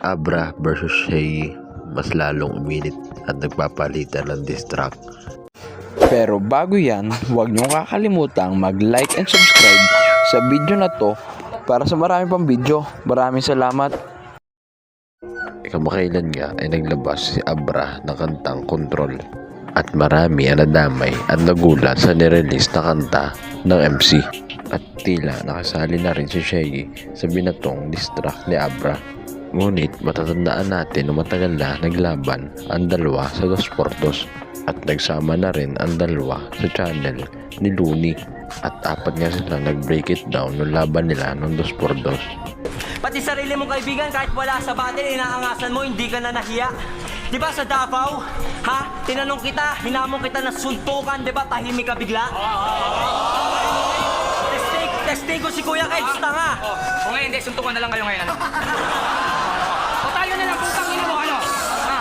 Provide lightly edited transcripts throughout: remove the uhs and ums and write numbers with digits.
Abra versus Shay, mas lalong uminit at nagpapalitan ng diss track. Pero bago yan, huwag niyong kakalimutang mag-like and subscribe sa video na to para sa marami pang video. Maraming salamat. Kamakailan nga ay naglabas si Abra ng kantang Control at marami ang nadamay at nagulat sa nirelease na kanta ng MC. At tila nakasali na rin si Shay sa binatong diss track ni Abra. Ngunit matatandaan natin na matagal na naglaban ang dalawa sa 2x2 at nagsama na rin ang dalawa sa channel ni Looney at apat nga sila nag-break it down ng laban nila ng 2x2. Pati sarili mong kaibigan kahit wala sa battle, inaangasan mo, hindi ka na nahiya. Di ba sa Davao? Ha? Tinanong kita, hinamon kita na suntukan, di ba tahimik ka bigla? Testigo si Kuya Keds, tanga! Kung ngayon, hindi, suntukan na lang kayo ngayon, ano? O tayo na lang, putang ina mo, ano? Ha?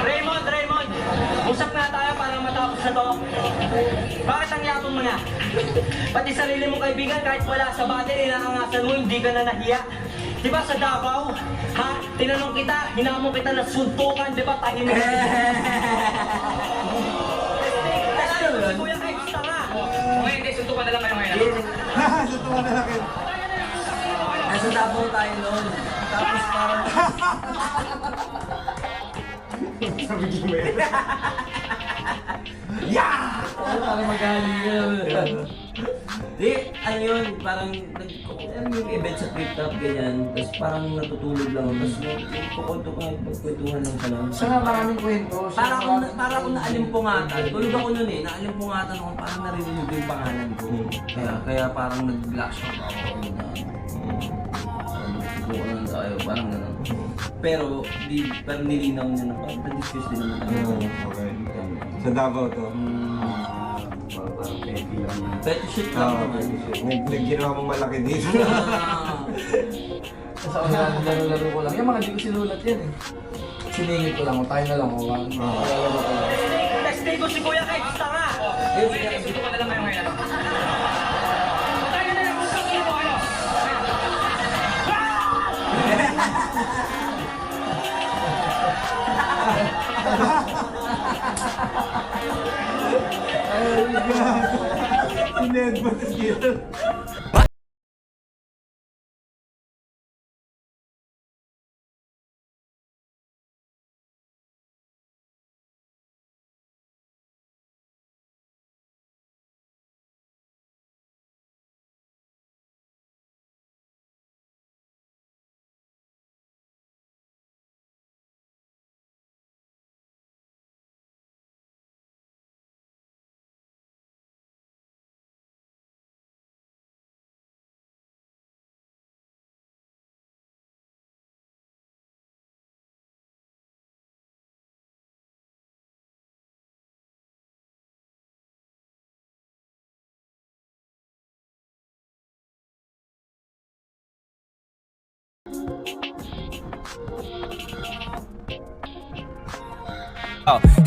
Raymond! Usap na tayo para matapos na to. Bakit ang yapon mo na? Pati sarili mong kaibigan kahit wala sa battle, inaangasan mo, hindi ka na nahiya. Di ba sa Davao? Ha? Tinanong kita, hinamon kita na suntukan, di ba tahimik ka bigla? Testigo si Kuya Keds, tanga! Kung ngayon, hindi, suntukan na lang kayo ngayon, ano? Suntukan na lang kayo. Nasa Davao tayo noon. Tapos parang... Sabi ko ba yun? Parang magaling yun. Di, ano yun, parang ano yung event sa trip top, ganyan. Tapos parang natutulog lang. Tapos kukunto ka, magkwentuhan lang pala. Siya nga maraming kwento. Para akong naalimpungatan. Tulog ako nun eh, naalimpungatan ako, parang narinig yung pangalan ko. Kaya parang nag-flash ako na subukan lang tayo, parang gano'n. Pero nilinaw niya na parang na-discuss din naman ako. Okay. Sa Davao to. Parang petty lang yun. Petty shit lang naman. Ginawa mong malaki dito. Sa una, laro-laro ko lang. Yung mga di ko sinulat yan eh. Siningit ko lang, tayo na lang ko. Laro ko lang. Testigo si Kuya Keds, tanga! Kung ngayon, hindi, suntukan na lang kayo ngayon, ano? O tayo na lang, putang ina mo, ano? Sinedbot dito.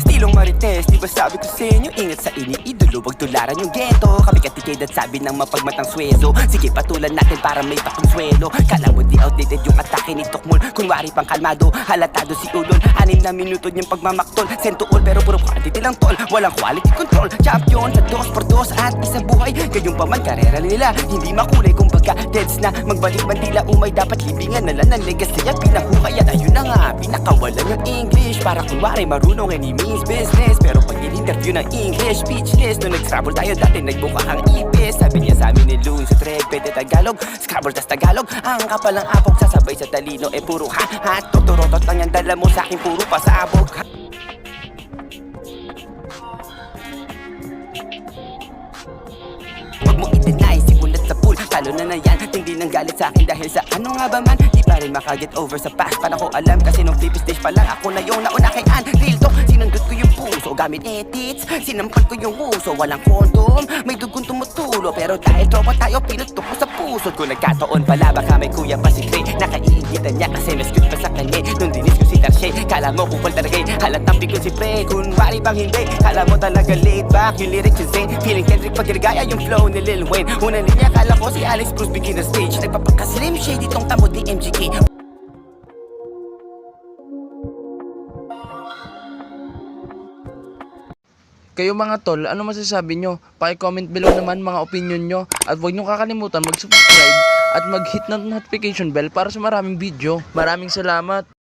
Stilong marites, di ba sabi ko sa inyo, ingat sa iniidolo, wag tularan yung ghetto. Kami katikid at sabi ng mapagmatang swezo. Sige patulan natin para may pakonsuelo. Kala mo di outdated yung atake ni Tokmol. Kunwari pang kalmado, halatado si Ulol. 6 na minuto niyang pagmamaktol, sentuol pero puro quantity lang tol. Walang quality control, champion sa 2x2 at isang buhay. Gayong pa man karera nila, hindi makulay kumbaga deads na magbalik bandila. Umay dapat libingan na lang ng legacy at pinahukay. At ayun na nga, pinakawalan yung English. Para kunwari marunong any means business. Pero pag in-interview ng English, speechless. Nung nag-scrabble tayo dati, nagbuka kang ipis. Sabi niya sa amin ni Loon sa Trek, pwede Tagalog, Scrabble tas Tagalog. Ang kapal ng apog, sasabay sa talino, puro ha. Tuturotot lang yung dala mo sa akin, puro pasabog. Huwag mo i-deny, simulat sa pool. Talo na yan, hindi nang galit sa akin dahil sa ano nga ba man. Di pa rin makaget over sa past. Para ko alam kasi nung flip stage pa lang ako na yung nauna kay Ann. Real talk, sinundot ko yung puso gamit edits. Sinampal ko yung uso, walang kondom. May dugong tumutulo, pero dahil tropa tayo pinutok ko sa puso. Kung nagkataon pala baka may kuya pa si Trey. Nakaiingitan niya kasi mas cute pa sa kanya. Nung dinis ko si Tarshay, kala mo kupal talagay. Halatang pikon si Pre, kunwari bang hindi. Kala mo talaga laid back, yung lyrics yung Zayn. Feeling Kendrick pag ginagaya yung flow ni Lil Wayne. Una niya kala ko si Alex Cruz begin the stage. Nagpapaka-slim shade itong tamod ni MGK. Kayo mga tol, ano masasabi nyo? Paki-comment below naman mga opinion nyo. At huwag nyo kakalimutan mag-subscribe at mag-hit ng notification bell para sa maraming video. Maraming salamat!